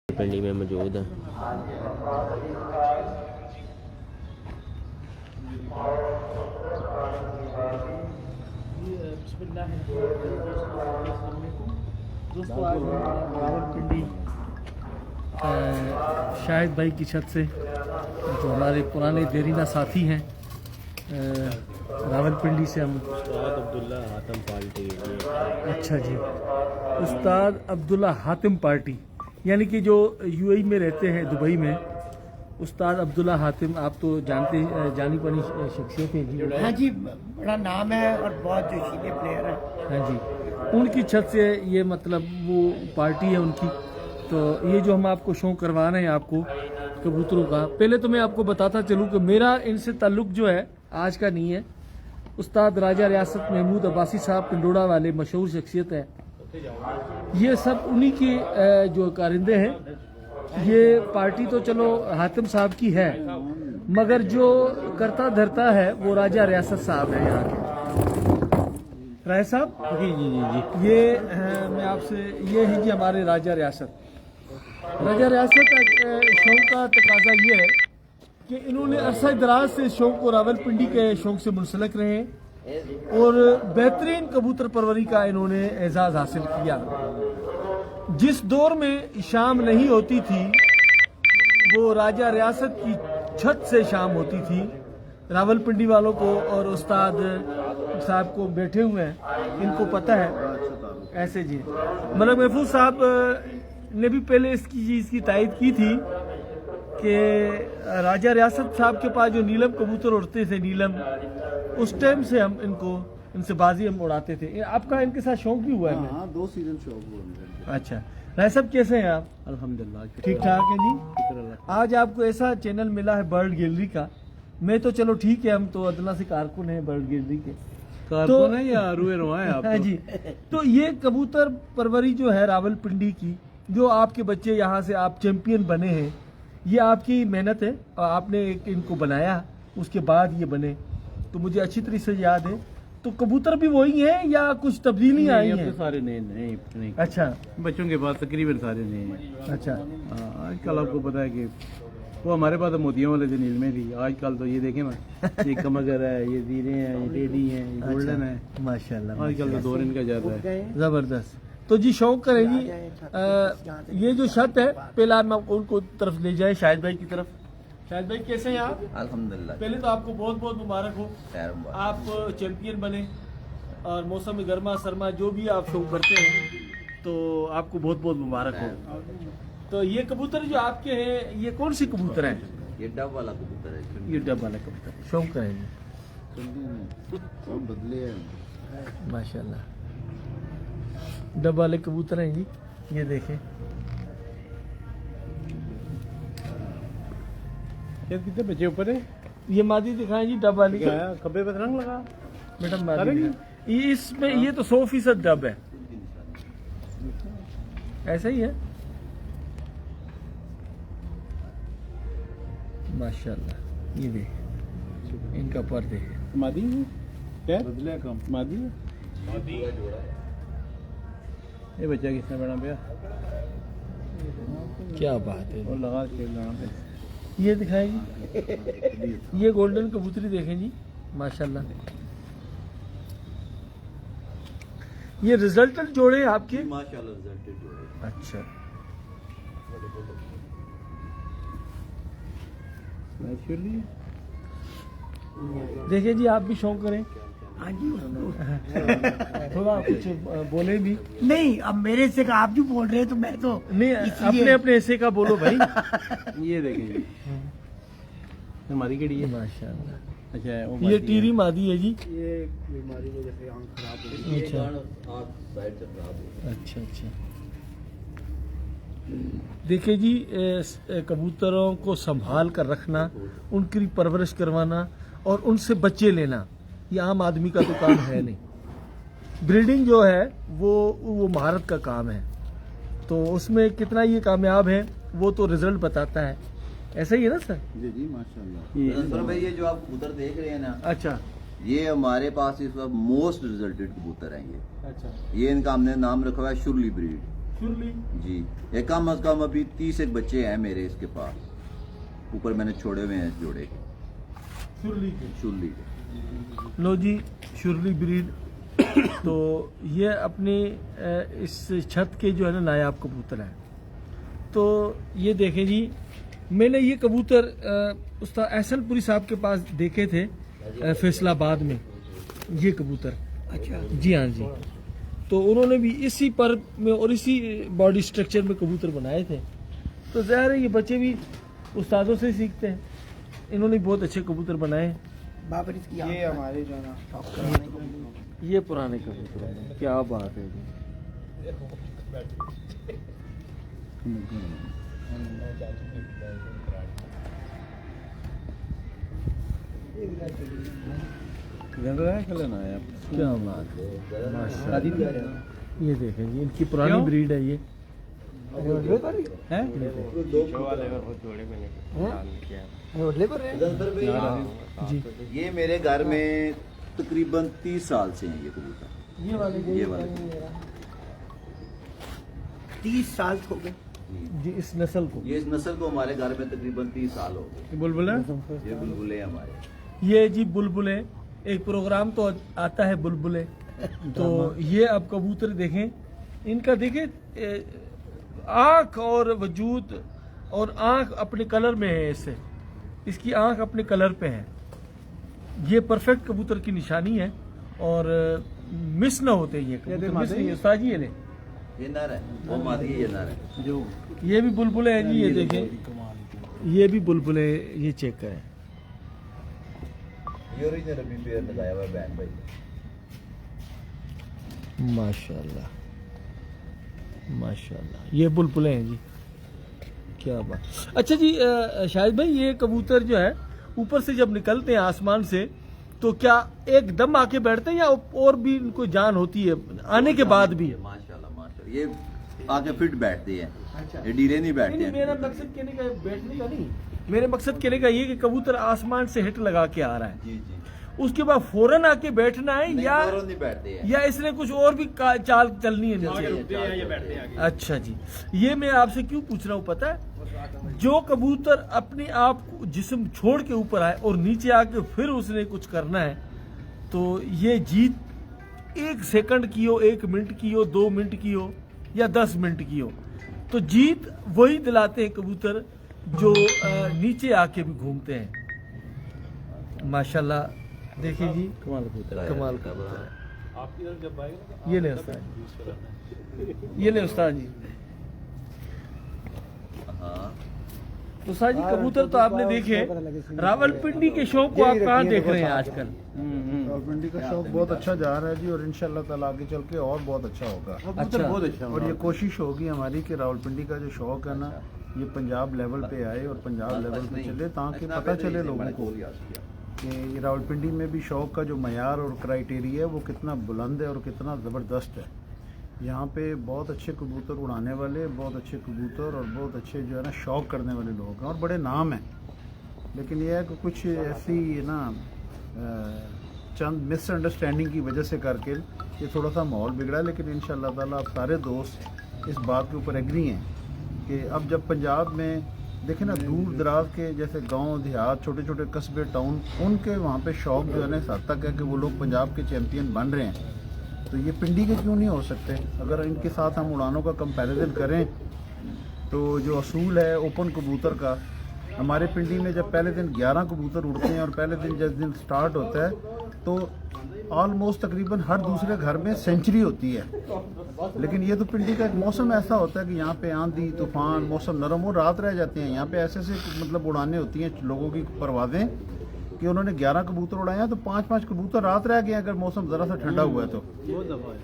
पिंडी में मौजूद है। दोस्तों आज रावलपिंडी शाहिद भाई की छत से जो हमारे पुराने देरीना साथी हैं रावलपिंडी से हम उस्ताद अब्दुल्ला हातिम पार्टी। अच्छा जी, उस्ताद अब्दुल्ला हातिम पार्टी यानी कि जो यूएई में रहते हैं, दुबई में। उस्ताद अब्दुल्ला हातिम आप तो जानते जानी पनी शख्सियत है जी। हाँ जी, बड़ा नाम है और बहुत जोशीले प्लेयर है। हाँ जी, उनकी छत से ये मतलब वो पार्टी है उनकी। तो ये जो हम आपको शो करवा रहे हैं आपको कबूतरों का, पहले तो मैं आपको बताता चलूँ कि मेरा इनसे ताल्लुक जो है आज का नहीं है। उस्ताद राजा रियासत महमूद अब्बासी साहब पिंडोड़ा वाले मशहूर शख्सियत है। ये सब उन्हीं के जो कारिंदे हैं। ये पार्टी तो चलो हातिम साहब की है, मगर जो करता धरता है वो राजा रियासत साहब है यहाँ के। राय साहब जी जी जी जी, ये मैं आपसे, ये है जी हमारे राजा रियासत। राजा रियासत शौक का तकाजा ये है कि इन्होंने अरसा दराज से शौक को रावलपिंडी के शौक से मुंसलक रहे और बेहतरीन कबूतर परवरी का इन्होंने एजाज हासिल किया। जिस दौर में शाम नहीं होती थी वो राजा रियासत की छत से शाम होती थी। रावलपिंडी वालों को और उस्ताद साहब को बैठे हुए हैं, इनको पता है। ऐसे जी मलक महफूज साहब ने भी पहले इसकी चीज़ की तायद की थी कि राजा रियासत साहब के पास जो नीलम कबूतर उड़ते थे, नीलम, उस टाइम से हम इनसे बाजी हम उड़ाते थे। आपका इनके साथ शौक भी हुआ है? हाँ, 2 सीजन शौक हुआ। अच्छा, राय साहब कैसे हैं आप? अल्हम्दुलिल्लाह ठीक ठाक है जी। आज आपको ऐसा चैनल मिला है बर्ड गैलरी का। मैं तो चलो ठीक है, हम तो अदना से कारकुन हैं बर्ड गैलरी के। कारकुन है या रुए रुआ है आप? हाँ जी। तो ये कबूतर परवरी जो है रावलपिंडी की, जो आपके बच्चे यहाँ से आप चैंपियन बने हैं, ये आपकी मेहनत है और आपने इनको बनाया, उसके बाद ये बने। तो मुझे अच्छी तरह से याद है। तो कबूतर भी वही हैं या कुछ तब्दीलियाँ आई हैं? सारे नए। अच्छा, बच्चों के पास तकरीबन सारे नए हैं। अच्छा। आजकल आपको पता है कि वो हमारे पास मोतियों वाले थे, नील में थी। आजकल तो ये देखें ना, ये कमगर है, ये जीरे हैं, ये टेडी हैं, ये गोल्डन है। माशाल्लाह, आजकल तो दौर इनका ज्यादा है। जबरदस्त। तो जी शौक करें जी। ये जो शर्त है, पहला मैं उनको तरफ ले जाए, शाहिद भाई की तरफ। शाहिद भाई कैसे हैं आप? अल्हम्दुलिल्लाह। पहले तो आपको बहुत बहुत मुबारक हो, आप चैंपियन बने और मौसम गर्मा सरमा जो भी आप शो करते हैं, तो आपको बहुत बहुत मुबारक हो। तो ये कबूतर जो आपके हैं, ये कौन सी कबूतर है? ये डब वाला कबूतर है। ये डब वाला कबूतर शौक करेंगे बदले हैं माशाल्लाह। डब वाले कबूतर हैं जी, ये देखें। कितने बच्चे ऊपर है? ये मादी दिखाएं जी, डब वाली। खब्बे पर रंग लगा मैडम मादी ये इसमें, ये तो 100% डब है। ऐसा ही है माशाल्लाह। ये देख इनका पर देख। मादी क्या बदले कम मादी ये बच्चा किसने बना भैया? क्या बात है। और लगा के यहाँ पे ये दिखाएं जी, ये गोल्डन कबूतरी देखें जी माशाल्लाह। ये रिजल्टेड जोड़े हैं आपके? माशाल्लाह रिजल्टेड जोड़े। अच्छा, नेचुरली देखिए जी, आप भी शौक करें। हाँ जी। थोड़ा कुछ बोले भी नहीं, अब मेरे से का आप जो बोल रहे हैं तो मैं तो नहीं, अपने अपने हिस्से का बोलो भाई। ये देखेंगे हमारी केड़ी है माशाल्लाह। अच्छा वो ये टीरी मादी है जी। ये बीमारी की वजह से आंख खराब हो अच्छा आँख साइड से खराब हो। अच्छा अच्छा। देखिए जी, कबूतरों को संभाल कर रखना, उनकी परवरिश करवाना और उनसे बच्चे लेना, ये आम आदमी का तो काम है नहीं। ब्रीडिंग जो है वो महारत का काम है। तो उसमें कितना ये कामयाब है वो तो रिजल्ट बताता है। ऐसा ही है ना सर? जी जी माशाल्लाह। सर भाई, ये जो आप कबूतर देख रहे हैं ना, अच्छा, ये हमारे पास इस वक्त मोस्ट रिजल्टेड कबूतर हैं। ये अच्छा, ये इनका हमने नाम रखा हुआ है शुरली ब्रीड। सुरली जी, ये कम अज कम अभी 30 एक बच्चे हैं मेरे इसके पास, ऊपर मैंने छोड़े हुए हैं जोड़े के, सुरली के शुरली के। लो जी शुरली ब्रीड। तो ये अपनी इस छत के जो है ना नायाब कबूतर हैं। तो ये देखें जी, मैंने ये कबूतर उस्ताद एहसनपुरी साहब के पास देखे थे फैसलाबाद में, ये कबूतर। अच्छा, जी हाँ जी। तो उन्होंने भी इसी पर में और इसी बॉडी स्ट्रक्चर में कबूतर बनाए थे। तो ज़ाहिर है ये बच्चे भी उस्तादों से सीखते हैं। इन्होंने बहुत अच्छे कबूतर बनाए हैं। बाबर इसकी ये हमारे जो है ना शौक कराने को। ये पुराने कबूतर हैं, क्या बात है जी। कल ना है क्या बात है, माशाल्लाह। ये देखें जी, इनकी पुरानी ब्रीड है ये। जी ये मेरे घर में तकरीबन 30 साल से हैं ये कबूतर। ये वाले ये वाले 30 साल हो गए। जी इस नस्ल को। ये इस नस्ल को हमारे घर में तकरीबन 30 साल हो गए। बुलबुला, ये बुलबुले हैं हमारे। ये जी बुलबुले, एक प्रोग्राम तो आता है बुलबुले। तो ये अब कबूतर देखें, इनका देखें आँख और वजूद, और आँख अपने कलर में है। इससे इसकी आँख अपने कलर पे है। ये परफेक्ट कबूतर की निशानी है और मिस ना होते ये कबूतर, मिस नहीं है। उस्ताद जी ये ले, ये नर है, वो मादी है, ये नर है। जो ये भी बुलबुले हैं जी। ये देखें, ये भी बुलबुले, ये चेक करें। ये ओरिजिनल अभी पेयर लगाया हुआ है बैन भाई। माशाल्लाह माशाल्लाह, ये बुलबुले हैं जी, क्या बात। अच्छा जी शाहिद भाई, ये कबूतर जो है ऊपर से जब निकलते हैं आसमान से, तो क्या एकदम आके बैठते हैं या और भी इनको जान होती है आने के बाद भी? माशाल्लाह माशाल्लाह, ये आके फिट बैठते हैं, ये डीले नहीं बैठते नहीं, हैं। मेरा मकसद कहने का बैठने का नहीं, मेरे मकसद कहने का ये कि कबूतर आसमान से हिट लगा के आ रहा है, जी जी, उसके बाद फौरन आके बैठना है नहीं, या फौरन नहीं बैठते हैं। या इसने कुछ और भी चाल चलनी है नीचे? अच्छा जी, ये मैं आपसे क्यों पूछ रहा हूँ पता है, जो कबूतर अपने आप को जिस्म छोड़ के ऊपर आए और नीचे आके फिर उसने कुछ करना है, तो ये जीत 1 सेकंड की हो, 1 मिनट की हो, 2 मिनट की हो या 10 मिनट की हो, तो जीत वही दिलाते हैं कबूतर जो नीचे आके भी घूमते हैं। माशाल्लाह, देखिए जी, कमाल कबूतर कमाल का ये ले उस्ताद जी, ये ले उस्ताद जी। हाँ, तो उस्ताद जी कबूतर तो आपने देखे, रावलपिंडी के शो को आप कहाँ देख रहे हैं आजकल? रावलपिंडी का शौक बहुत अच्छा जा रहा है जी, और इंशाल्लाह ताला आगे चल के और बहुत अच्छा होगा। अच्छा, बहुत अच्छा और ये कोशिश होगी हमारी कि रावलपिंडी का जो शौक है ना, ये पंजाब लेवल पे आए और पंजाब लेवल पे चले, ताकि पता चले लोगों को कि रावलपिंडी में भी शौक का जो मयार और क्राइटेरिया है वो कितना बुलंद है और कितना ज़बरदस्त है। यहाँ पे बहुत अच्छे कबूतर उड़ाने वाले, बहुत अच्छे कबूतर और बहुत अच्छे जो है ना शौक करने वाले लोग हैं और बड़े नाम हैं। लेकिन यह है कि कुछ ऐसी ना चंद मिसअंडरस्टैंडिंग की वजह से करके ये थोड़ा सा माहौल बिगड़ा है। लेकिन इंशाल्लाह ताला आप सारे दोस्त इस बात के ऊपर एग्री हैं कि अब जब पंजाब में देखें ना, दूर दराज के जैसे गांव देहात, छोटे छोटे कस्बे, टाउन, उनके वहाँ पे शौक जो है ना इस हद तक है कि वो लोग पंजाब के चैम्पियन बन रहे हैं, तो ये पिंडी के क्यों नहीं हो सकते? अगर इनके साथ हम उड़ानों का कंपैरिजन करें तो जो असूल है ओपन कबूतर का, हमारे पिंडी में जब पहले दिन 11 कबूतर उड़ते हैं और पहले दिन जिस दिन स्टार्ट होता है तो ऑलमोस्ट तकरीबन हर दूसरे घर में सेंचुरी होती है। लेकिन ये तो पिंडी का एक मौसम ऐसा होता है कि यहाँ पे आंधी तूफान, मौसम नरम हो, रात रह जाते हैं। यहाँ पे ऐसे मतलब उड़ाने होती हैं लोगों की परवाजें कि उन्होंने 11 कबूतर उड़ाए हैं तो 5-5 कबूतर रात रह गए अगर मौसम ज़रा सा ठंडा हुआ है तो।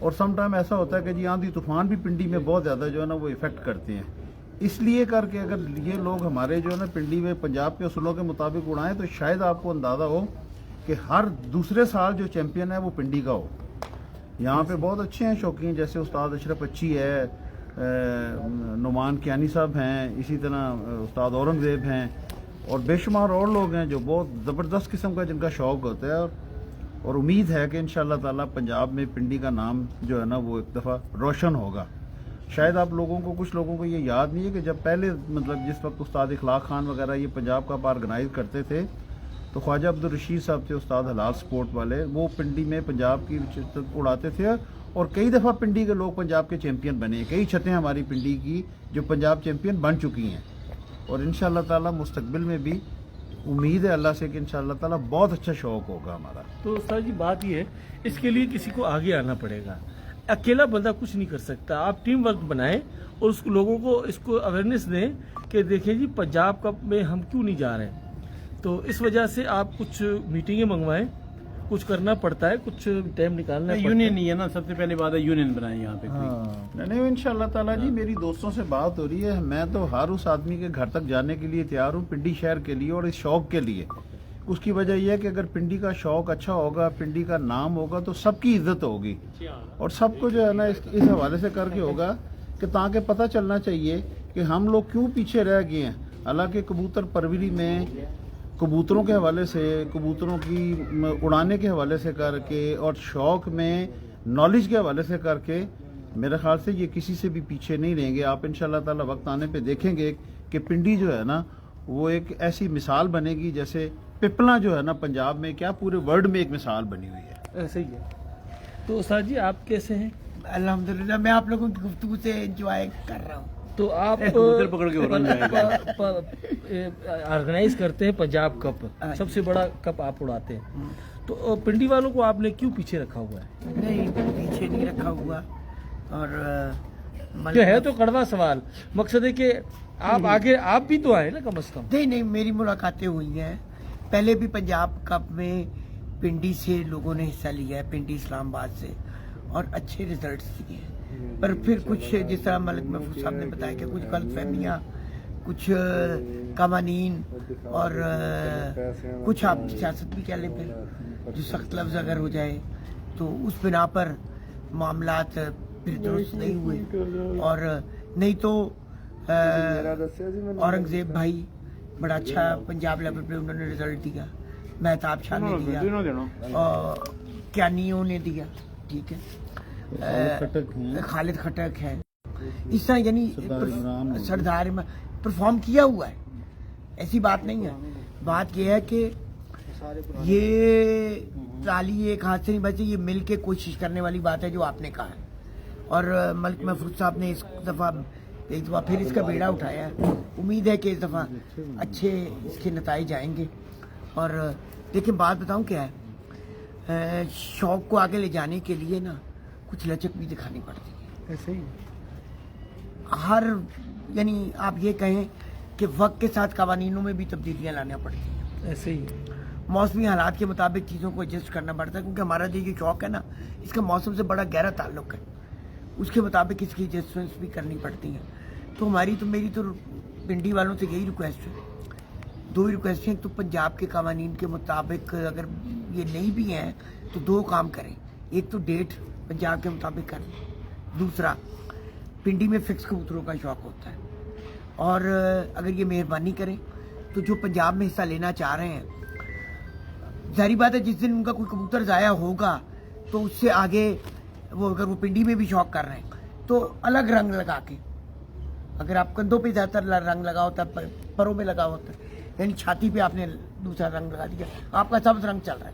और सम टाइम ऐसा होता है कि जी आंधी तूफान भी पिंडी में बहुत ज़्यादा जो है ना वो इफेक्ट करते हैं। इसलिए करके अगर ये लोग हमारे जो है ना पिंडी में पंजाब के असूलों के मुताबिक उड़ाएं तो शायद आपको अंदाज़ा हो कि हर दूसरे साल जो चैम्पियन है वो पिंडी का हो। यहाँ पे बहुत अच्छे हैं शौकीन, जैसे उस्ताद अशरफ अच्छी है, नुमान कियानी साहब हैं, इसी तरह उस्ताद औरंगज़ेब हैं और बेशुमार और लोग हैं जो बहुत ज़बरदस्त किस्म का जिनका शौक़ होता है। और उम्मीद है कि इंशाअल्लाह ताला पंजाब में पिंडी का नाम जो है ना वो एक दफ़ा रोशन होगा। शायद आप लोगों को, कुछ लोगों को ये याद नहीं है कि जब पहले मतलब जिस वक्त उस्ताद इखलाक खान वगैरह ये पंजाब कप ऑर्गेनाइज करते थे तो ख्वाजा अब्दुल रशीद साहब थे उस्ताद हलाल स्पोर्ट वाले, वो पिंडी में पंजाब की उड़ाते थे और कई दफ़ा पिंडी के लोग पंजाब के चैंपियन बने। कई छतें हमारी पिंडी की जो पंजाब चैंपियन बन चुकी हैं और इंशाअल्लाह ताला मुस्तकबिल में भी उम्मीद है अल्लाह से कि इंशाअल्लाह ताला बहुत अच्छा शौक होगा हमारा। तो उस्ताद जी बात ये है, इसके लिए किसी को आगे आना पड़ेगा, अकेला बंदा कुछ नहीं कर सकता। आप टीम वर्क बनाएं और उसको लोगों को इसको अवेयरनेस दें कि देखिए जी पंजाब कप में हम क्यों नहीं जा रहे हैं। तो इस वजह से आप कुछ मीटिंगें मंगवाएं, कुछ करना पड़ता है, कुछ टाइम निकालना पड़ता है। यूनियन नहीं है ना, सबसे पहले बात है यूनियन बनाए यहाँ पे। हाँ। नहीं इंशाअल्लाह ताला जी, मेरी दोस्तों से बात हो रही है, मैं तो हर उस आदमी के घर तक जाने के लिए तैयार हूँ पिंडी शहर के लिए और इस शौक के लिए। उसकी वजह यह है कि अगर पिंडी का शौक अच्छा होगा, पिंडी का नाम होगा तो सबकी इज्जत होगी और सबको जो है ना इस हवाले से करके होगा कि ताकि पता चलना चाहिए कि हम लोग क्यों पीछे रह गए हैं। हालांकि कबूतर परवरी में कबूतरों के हवाले से, कबूतरों की उड़ाने के हवाले से करके और शौक में नॉलेज के हवाले से करके मेरे ख्याल से ये किसी से भी पीछे नहीं रहेंगे। आप इंशाल्लाह ताला वक्त आने पे देखेंगे कि पिंडी जो है ना वो एक ऐसी मिसाल बनेगी जैसे पिपला जो है ना पंजाब में, क्या पूरे वर्ल्ड में एक मिसाल बनी हुई है। ऐसे ही है। तो उस्ताद जी आप कैसे हैं? अल्हम्दुलिल्लाह मैं आप लोगों की गुफ्तगू से एंजॉय कर रहा हूँ। तो आप कबूतर पकड़ के उड़ान जाएगा। ऑर्गेनाइज करते हैं पंजाब कप, सबसे बड़ा कप आप उड़ाते हैं, तो पिंडी वालों को आपने क्यों पीछे रखा हुआ है? नहीं पीछे नहीं रखा हुआ और क्या है तो कड़वा सवाल, मकसद है कि आप आगे आप भी तो आए ना कम से कम। नहीं मेरी मुलाकातें हुई हैं पहले भी पंजाब कप में, पिंडी से लोगों ने हिस्सा लिया है, पिंडी इस्लामाबाद से, और अच्छे रिजल्ट्स दिए हैं। पर फिर कुछ जिस तरह मलिक महफूज साहब ने बताया कि कुछ गलतफहमियाँ, कुछ कवानीन और कुछ आप सियासत भी कह लें फिर जो सख्त लफ्ज़ अगर हो जाए तो उस बिना पर मामलात फिर दुरुस्त नहीं हुए। और नहीं तो औरंगजेब भाई बड़ा अच्छा पंजाब लेवल पे उन्होंने रिजल्ट दिया, मेहताब शाह ने दिया और क्यानियों ने दिया, ठीक है, खालिद खटक है, इस तरह यानी सरदार परफॉर्म किया हुआ है। ऐसी बात नहीं है, बात यह है कि ये ताली एक हाथ से नहीं बचे, ये मिल के कोशिश करने वाली बात है जो आपने कहा है। और मलिक महफूज साहब ने इस दफ़ा एक दफ़ा फिर इसका बेड़ा उठाया है। उम्मीद है कि इस दफ़ा अच्छे इसके नताइज आएंगे। और देखिए बात बताऊं क्या है, शौक को आगे ले जाने के लिए ना कुछ लचक भी दिखानी पड़ती है। ऐसे ही हर यानी आप ये कहें कि वक्त के साथ कवानीनों में भी तब्दीलियां लाना पड़ती हैं। ऐसे ही मौसमी हालात के मुताबिक चीज़ों को एडजस्ट करना पड़ता है, क्योंकि हमारा जो ये शौक है ना इसका मौसम से बड़ा गहरा ताल्लुक है, उसके मुताबिक इसकी एडजस्टमेंट्स भी करनी पड़ती हैं। तो हमारी तो मेरी तो पिंडी वालों से यही रिक्वेस्ट है, दो ही रिक्वेस्ट हैं। तो पंजाब के कवानीन के मुताबिक अगर ये नहीं भी हैं तो दो काम करें, एक तो डेट पंजाब के मुताबिक करें, दूसरा पिंडी में फिक्स कबूतरों का शौक होता है। और अगर ये मेहरबानी करें तो जो पंजाब में हिस्सा लेना चाह रहे हैं, जाहिर बात है जिस दिन उनका कोई कबूतर ज़ाया होगा तो उससे आगे वो अगर वो पिंडी में भी शौक कर रहे हैं तो अलग रंग लगा के, अगर आप कंधों पे ज़्यादातर रंग लगा होता है, परों में लगा होता है, यानी छाती पे आपने दूसरा रंग लगा दिया, आपका सब रंग चल रहा है।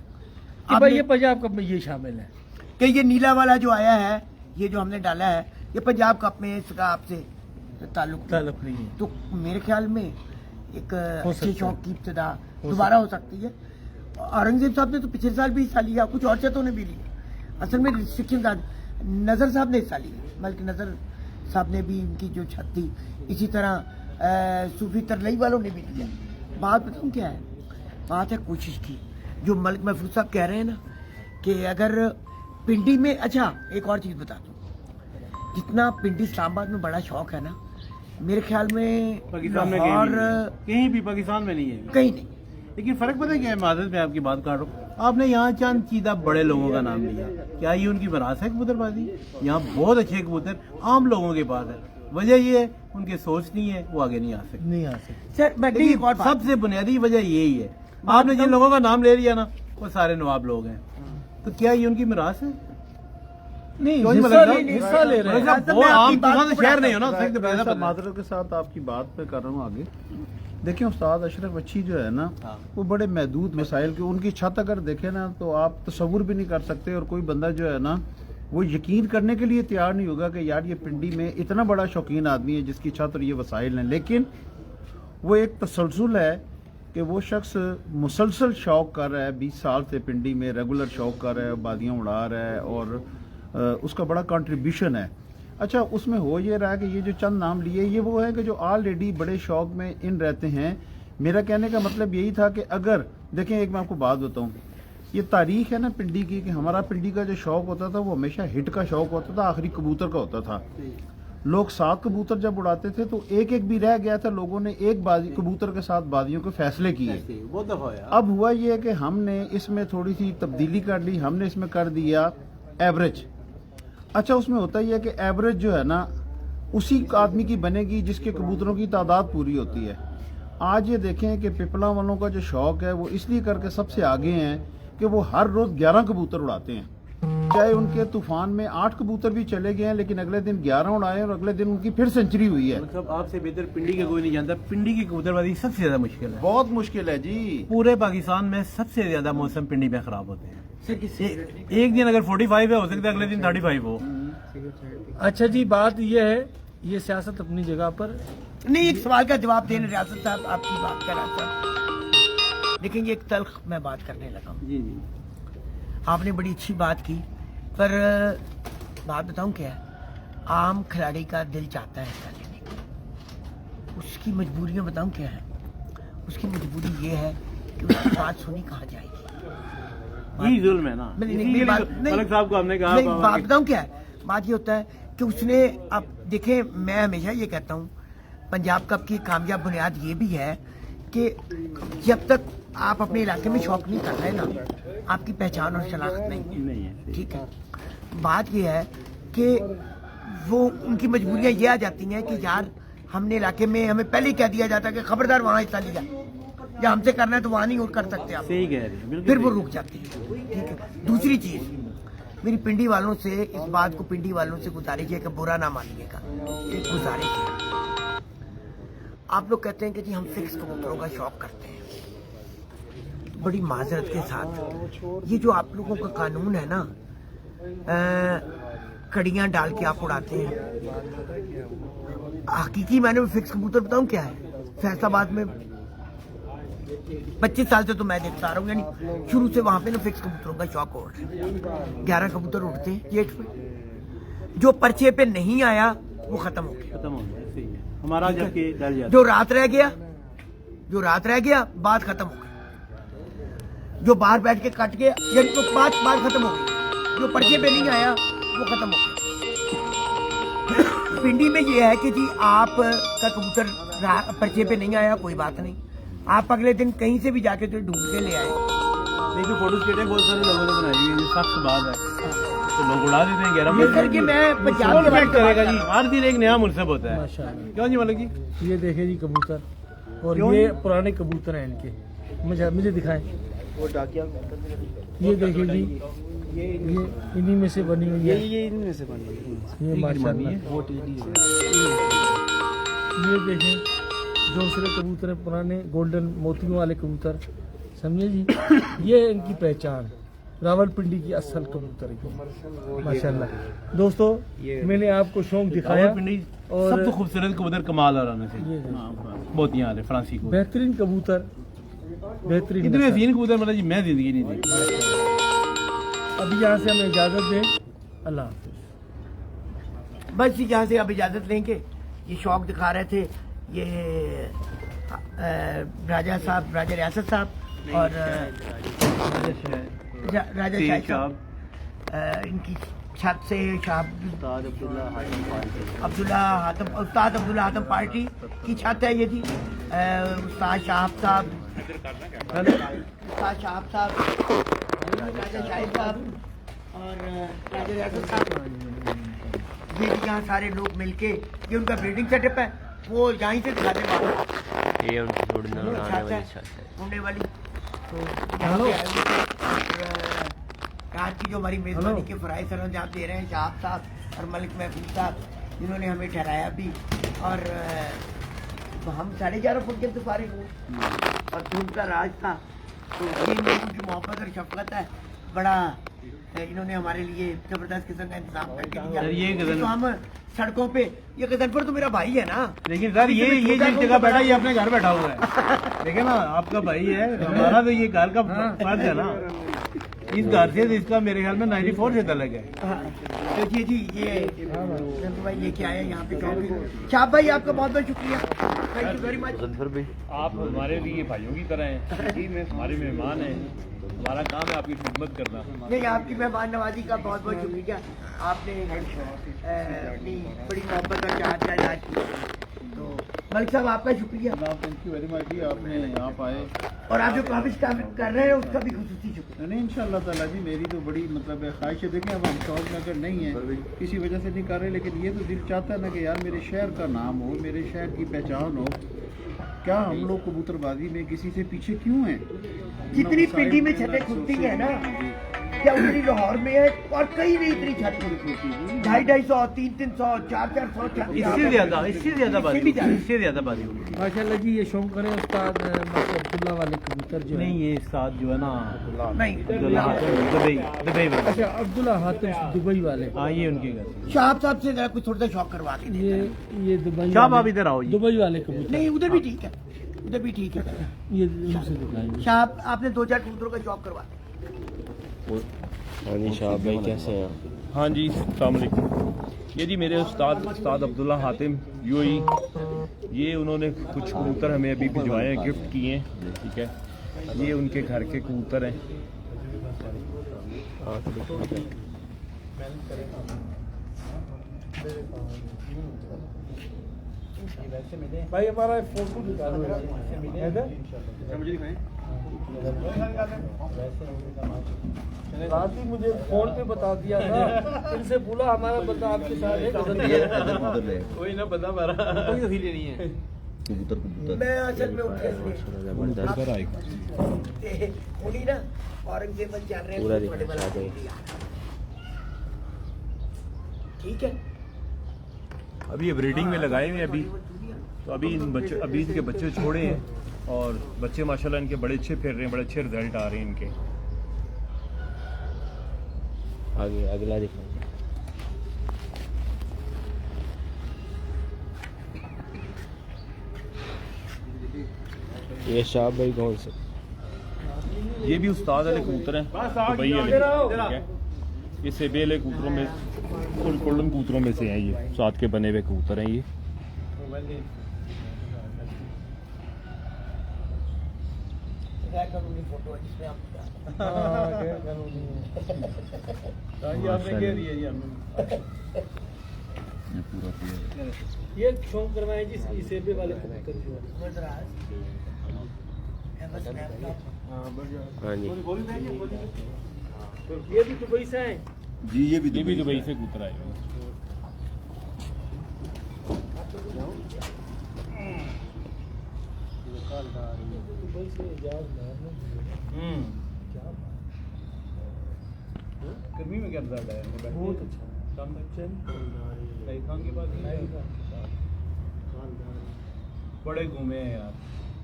कि भाई ये पंजाब कप में ये शामिल है कि ये नीला वाला जो आया है, ये जो हमने डाला है, ये पंजाब कप में इसका आपसे ताल्लुक नहीं है। तो मेरे ख्याल में एक अच्छे शौक की इब्तिदा दोबारा हो सकती है। औरंगजेब साहब ने तो पिछले साल भी हिस्सा लिया, कुछ और चतों ने भी लिया। असल में रिस्ट्रिक्शन नज़र साहब ने हिस्सा लिया, बल्कि नज़र साहब ने भी उनकी जो छत थी, इसी तरह सूफी तरलई वालों ने भी लिया। बात बताऊँ क्या है, बात है कोशिश की। जो मलिक महफूज साहब कह रहे हैं ना कि अगर पिंडी में, अच्छा एक और चीज़ बता दूँ, जितना पिंडी इस्लामाबाद में बड़ा शौक है ना, मेरे ख्याल में पाकिस्तान में कहीं भी पाकिस्तान में नहीं है, कहीं नहीं। लेकिन फर्क पता है क्या है, मादत में आपकी बात काट रहा हूँ, आपने यहाँ चंद चीदा बड़े लोगों का नाम लिया, क्या ये उनकी विरासत है कबूतरबाजी? यहाँ बहुत अच्छे कबूतर आम लोगों के पास है, वजह ये है उनकी सोच नहीं है, वो आगे नहीं आ सकते। सर मैं सबसे बुनियादी वजह यही है, आपने जिन लोगों का नाम ले लिया ना वो सारे नवाब लोग हैं, तो क्या ये उनकी विरासत है? नहीं क्यों नहीं हिस्सा मतलब नहीं, हिस्सा ले रहे हैं। वो आम किसान तो शहर नहीं हो ना, मैं उससे पैदा सब माजरत के साथ आपकी बात पे कर रहा हूँ आगे। देखिए उस्ताद अशरफ बच्ची जो है ना, वो बड़े महदूद मसाइल के, उनकी छत अगर देखें ना तो आप तसव्वुर भी नहीं कर सकते, और कोई बंदा जो है ना वो यकीन करने के लिए तैयार नहीं होगा कि यार ये पिंडी में इतना बड़ा शौकीन आदमी है जिसकी छत और ये वसाइल हैं। लेकिन वो एक तसलसल है कि वो शख्स मुसलसल शौक कर रहा है, 20 साल से पिंडी में रेगुलर शौक कर रहा है, बादियाँ उड़ा रहा है, और उसका बड़ा कंट्रीब्यूशन है। अच्छा, उसमें हो ये रहा है कि ये जो चंद नाम लिए ये वो है कि जो ऑलरेडी बड़े शौक में इन रहते हैं। मेरा कहने का मतलब यही था कि अगर देखें, एक मैं आपको बात बताऊं, ये तारीख है ना पिंडी की, कि हमारा पिंडी का जो शौक होता था वो हमेशा हिट का शौक होता था, आखिरी कबूतर का होता था। लोग 7 कबूतर जब उड़ाते थे तो एक एक भी रह गया था, लोगों ने एक बाजी कबूतर के साथ बाजियों के फैसले किए। बहुत दफा यार। अब हुआ ये है कि हमने इसमें थोड़ी सी तब्दीली कर ली, हमने इसमें कर दिया एवरेज। अच्छा, उसमें होता ही है कि एवरेज जो है ना उसी आदमी की बनेगी जिसके कबूतरों की तादाद पूरी होती है। आज ये देखें कि पिपला वालों का जो शौक है वो इसलिए करके सबसे आगे हैं कि वो हर रोज 11 कबूतर उड़ाते हैं। चाहे उनके तूफान में 8 कबूतर भी चले गए हैं, लेकिन अगले दिन 11 उड़ाए और अगले दिन उनकी फिर सेंचुरी हुई है। मतलब आपसे बेहतर पिंडी का कोई नहीं जानता। पिंडी की कबूतरबाजी सबसे ज्यादा मुश्किल है, बहुत मुश्किल है जी। पूरे पाकिस्तान में सबसे ज्यादा मौसम पिंडी में खराब होते हैं। एक दिन अगर 45 है, हो सकता है अगले दिन 35 हो। अच्छा जी, बात यह है, ये सियासत अपनी जगह पर। नहीं, एक सवाल का जवाब देने रियासत साहब आपकी बात कर रहा था, लेकिन ये एक तल्ख मैं बात करने लगा हूँ। जी जी, आपने बड़ी अच्छी बात की, पर बात बताऊं क्या है, आम खिलाड़ी का दिल चाहता है हिस्सा लेने का, उसकी मजबूरियां बताऊं क्या है। उसकी मजबूरी ये है कि उसकी बात सुनी कहाँ जाएगी। यही जुल्म है ना। मलिक साहब को हमने कहा, बात बताऊं क्या है, बात ये होता है कि उसने, अब देखें, मैं हमेशा ये कहता हूँ पंजाब कप की कामयाब बुनियाद ये भी है कि जब तक आप अपने इलाके में शौक नहीं कर रहे ना, आपकी पहचान और शनाख्त नहीं है। ठीक है, बात यह है कि वो उनकी मजबूरियां ये आ जाती हैं कि यार हमने इलाके में, हमें पहले ही कह दिया जाता है कि खबरदार वहाँ हिस्सा लिया, या हमसे करना है तो वहाँ नहीं और कर सकते आप। सही कह रहे हैं, फिर वो रुक जाती है। ठीक है, दूसरी चीज मेरी पिंडी वालों से, इस बात को पिंडी वालों से गुजारिश है कि बुरा ना मानिएगा, एक गुजारिश है। आप लोग कहते हैं कि जी हम फिक्स कबूतरों का शौक करते हैं, बड़ी माजरत के साथ ये जो आप लोगों का कानून है ना, कड़ियां डाल के आप उड़ाते हैं, हकीकी मायने में फिक्स कबूतर बताऊं क्या है। फैसलाबाद में 25 साल से तो मैं देखता आ रहा हूँ, यानी शुरू से वहां पे ना फिक्स कबूतरों का शौक हो रहा है। 11 कबूतर उड़ते हैं जेठ पे, जो पर्चे पे नहीं आया वो खत्म हो गया। खत्म हो गया। सही है, हमारा जबकि डर जाता, जो रात रह गया बात खत्म हो गई, जो बाहर बैठ के कट के तो बात खत्म हो गई, जो पर्चे पे नहीं आया वो खत्म हो गया। पिंडी में ये है कि जी आप का कबूतर पर्चे पे नहीं आया, कोई बात नहीं, आप अगले दिन कहीं से भी जाके तो ढूंढ के ले आए। नहीं तो फोटो स्टेट बहुत सारे लोगों ने बनाई हुई है, सख्त बात है, तो लोग उड़ा देते हैं 11 ये करके मैं पंजाब के बारे में करेगा जी, हर दिन एक नया मुनसब होता है। माशाल्लाह। क्यों जी मलिक जी? ये देखे जी कबूतर, और क्यों ये नहीं? पुराने कबूतर हैं इनके, मुझे दिखाएं। ये देखे जी, ये इन्हीं में से बनी हुई है, ये इनमें से बनी है। ये माशाल्लाह। वो टीडी है। ये देखें दूसरे कबूतर हैं, पुराने गोल्डन मोतियों वाले कबूतर, समझे जी। ये इनकी पहचान, रावलपिंडी की असल कबूतर है माशाल्लाह। दोस्तों, मैंने आपको शौक दिखाया, पिंडी और सबसे खूबसूरत कबूतर कमाल और आने से ये बहुत यहाँ फ्रांसी को बेहतरीन कबूतर, बेहतरीन इतने नस्ल। हसीन कबूतर मतलब जी मैं जिंदगी नहीं देखी। अभी यहाँ से हमें इजाजत दें, अल्लाह हाफिज़। बस यहाँ से अब इजाजत लेंगे। ये शौक दिखा रहे थे ये राजा साहब, राजा रियासत साहब और राजा शाह साहब, इनकी छत से उस्ताद उस्ताद अब्दुल्ला हातम पार्टी की छत है ये जी। उस्ताद शाहब साहब, राजा शाहिद साहब और राजा रियासत साहब, ये यहाँ सारे लोग मिलके, ये उनका ब्रीडिंग सेटअप है, वो यहीं से दिखाने वाले, ये उनकी उड़ने ये उड़ाने छत वाली है छत है। उड़ने वाली। तो यहाँ पे आए हुए थे, और आज की जो हमारी मेजबानी के फराइज सर अंजाम दे रहे हैं शहाब साहब और मलिक महफूज साहब, जिन्होंने हमें ठहराया भी, और हम 11:30 फुट के फारिग हुए और धूप का राज था। तो ये उनकी मोहब्बत और शफकत है, बड़ा इन्होंने हमारे लिए जबरदस्त किस्म का इंतजाम करके दिया। सर, ये गजल- तो हम सड़कों पे, ये गजनपुर तो मेरा भाई है ना, लेकिन सर ये जिस जगह बैठा ये अपने घर बैठा हुआ है, देखे ना, आपका भाई है, हमारा तो ये घर का फर्ज है ना। इस घर से इसका मेरे ख्याल में 94 से तलक है। तो जी ये नंदू भाई ये क्या है यहाँ पे चौकी। शाह भाई आपका बहुत बहुत शुक्रिया, थैंक यू वेरी मच। आप हमारे लिए भाइयों की तरह हैं, हमारे मेहमान हैं, हमारा काम है आपकी खिदमत करना। नहीं, आपकी मेहमान नवाजी का बहुत बहुत शुक्रिया, आपने अपनी बड़ी मोहब्बत और चाहत का इलाज किया। तो मलिक साहब आपका शुक्रिया, थैंक यू वेरी मच जी, आपने यहाँ आए। और आप जो काबिज कर रहे हैं उसका भी खुसूसी शुक्रिया। नहीं इंशाअल्लाह ताला जी, मेरी तो बड़ी मतलब ख्वाहिश है। देखें अब हम शौक में अगर नहीं है किसी वजह से नहीं कर रहे, लेकिन ये तो दिल चाहता है ना कि यार मेरे शहर का नाम हो, मेरे शहर की पहचान हो। क्या हम लोग कबूतरबाजी में किसी से पीछे क्यों हैं? जितनी पिंडी में छतें खुलती हैं ना, क्या उतनी लाहौर में है, और कहीं नहीं इतनी छत खुलती। 250-250, 300-300, 400-400 इससे ज्यादा बारी होगी। माशाल्लाह जी, ये शौक करें उस्ताद अब्दुल्ला वाले कबूतर जो है। नहीं, ये साथ जो है ना, नहीं, दुबई वाला। अच्छा, अब्दुल्ला हातिम दुबई वाले। हाँ, ये उनके घर। शाह साहब से जरा कुछ थोड़ा सा शौक करवा के देते हैं। ये दुबई शाह वाले- आप इधर आओ जी। दुबई वाले कबूतर। नहीं, उधर भी ठीक है, उधर भी ठीक है। ये उनसे दिखाएंगे। शाह आपने 2-4 कबूतरों का शौक करवा दिया। हाँ जी, शाह भाई कैसे हैं? हाँ जी, अस्सलाम वालेकुम। ये जी मेरे उस्ताद अब्दुल्ला हातिम यूएई, ये उन्होंने कुछ कबूतर हमें अभी भिजवाए हैं, गिफ्ट किए हैं, ठीक है। ये उनके घर के कबूतर हैं। भाई हमारा फोटो निकालो। रात ही मुझे फोन पे बता दिया था, इनसे बोला हमारा बंदा आपके साथ है। कोई ना बता पा रहा, कोई तो लेनी है। कबूतर मैं असल में उनके जबरदस्त। उन्हीं ना औरंगजेब चल रहे हैं, पूरा बड़े बड़े दिखा दो। ठीक है। अभी ये ब्रीडिंग में लगाए हुए हैं अभी, तो अभी इनके बच्चे छोड़े हैं और बच्चे माशाल्लाह इनके बड़े अच्छे फिर रहे हैं, बड़े अच्छे रिजल्ट आ रहे हैं इनके। आगे अगला दिखाइए। ये शाह भाई कौन से? ये भी उस्ताद वाले कबूतर हैं, दुबई वाले, ठीक है। ये सेबे वाले कबूतरों में, गोल्डन कबूतरों में से हैं, ये साथ के बने हुए कबूतर हैं ये। फोटो है जिसमें आप ये शौक करवाए जी सेबे वाले कबूतर जो है। हाँ जी, ये भी दुबई से हैं। जी, ये भी दुबई से कबूतर आए हुए हैं। दुबई से इजाज गर्मी में क्या रिजल्ट आया? बहुत अच्छा। बड़े घूमे हैं यार,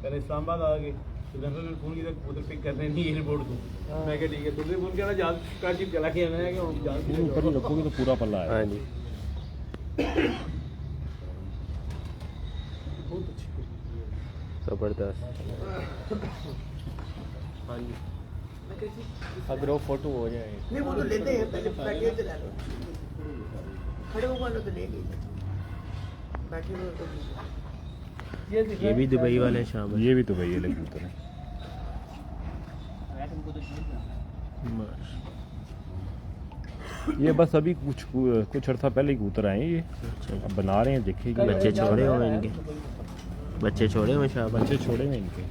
पहले इस्लामाबाद आ गए, तो जनरल फोन की कबूतर पिक करने नहीं, एयरपोर्ट को। मैं क्या ठीक है, तुमने फोन किया ना, जहाज का जीप चला के आना है कि जहाज ऊपर ही रखोगे तो पूरा पल्ला है। हाँ जी, बहुत अच्छी। जबरदस्त। हाँ जी, अगर वो फोटो हो जाए। नहीं, वो तो लेते हैं, पहले बैठे तो ले लो, खड़े हुए वालों तो ले लीजिए, बैठे हुए तो ये भी दुबई वाले शाह भाई। ये भी दुबई वाले कबूतर हैं। ये बस अभी कुछ अर्सा पहले ही कबूतर आए हैं ये, अब बना रहे हैं, देखिए। बच्चे छोड़े हुए इनके, बच्चे छोड़े हुए शाह भाई। बच्चे छोड़े हुए इनके।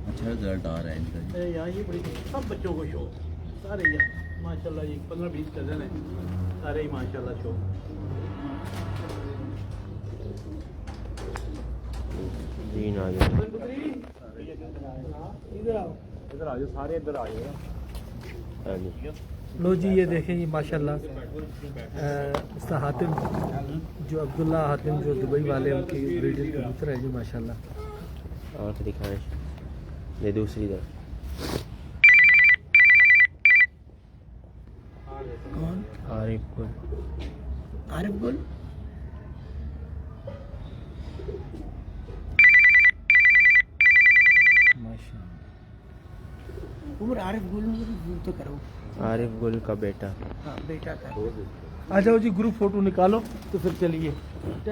अच्छा रिजल्ट आ रहा है इनका जी। यहाँ ये बड़ी सब बच्चों को शौक, सारे ही माशाल्लाह, ये 15-20 कजन है, सारे ही माशाल्लाह शौक। जी ना इधर आओ। हाँ जी। लो जी, ये देखें, ये माशाल्लाह इसका हातिम जो अब्दुल्ला हातिम जो दुबई वाले उनकी ब्रीडेड कबूतर है जी माशाल्लाह। और दिखाएं, ये दूसरी तरफ। कौन? आरिफ गुल। आरिफ गुल? उमर आरिफ गुल में तो करो। आरिफ गुल का बेटा। हाँ, बेटा का। आ जाओ जी, ग्रुप फोटो निकालो तो फिर चलिए।